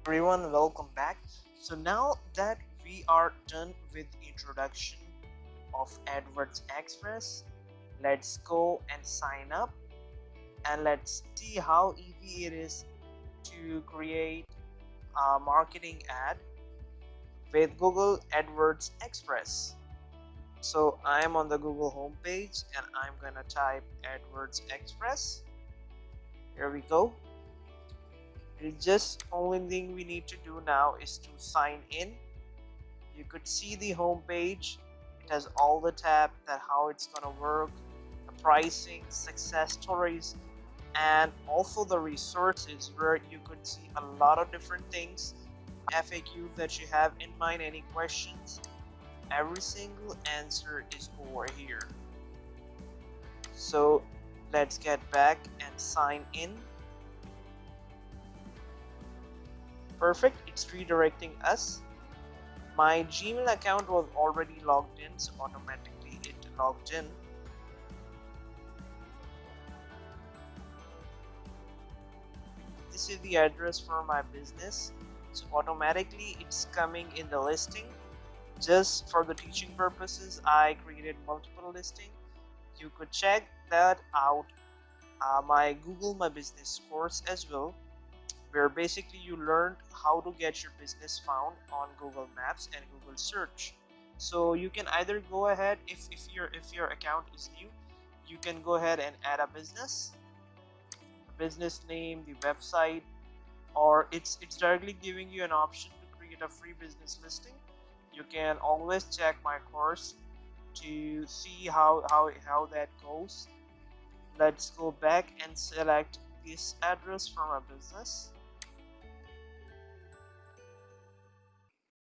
Everyone, welcome back. So now that we are done with introduction of Adwords Express, let's go and sign up and let's see how easy it is to create a marketing ad with Google Adwords Express. So I am on the Google homepage and I'm gonna type Adwords Express. Here we go. It's just only thing we need to do now is to sign in. You could see the home page. It has all the tabs that how it's gonna work, the pricing, success stories, and also the resources where you could see a lot of different things, FAQ that you have in mind, any questions. Every single answer is over here. So let's get back and sign in. Perfect, it's redirecting us. My Gmail account was already logged in, so automatically it logged in. This is the address for my business, so automatically it's coming in the listing. Just for the teaching purposes, I created multiple listing. You could check that out. My Google My Business course as well, where basically you learned how to get your business found on Google Maps and Google Search. So you can either go ahead, if your account is new, you can go ahead and add a business name, the website, or it's directly giving you an option to create a free business listing. You can always check my course to see how that goes. Let's go back and select this address from our business.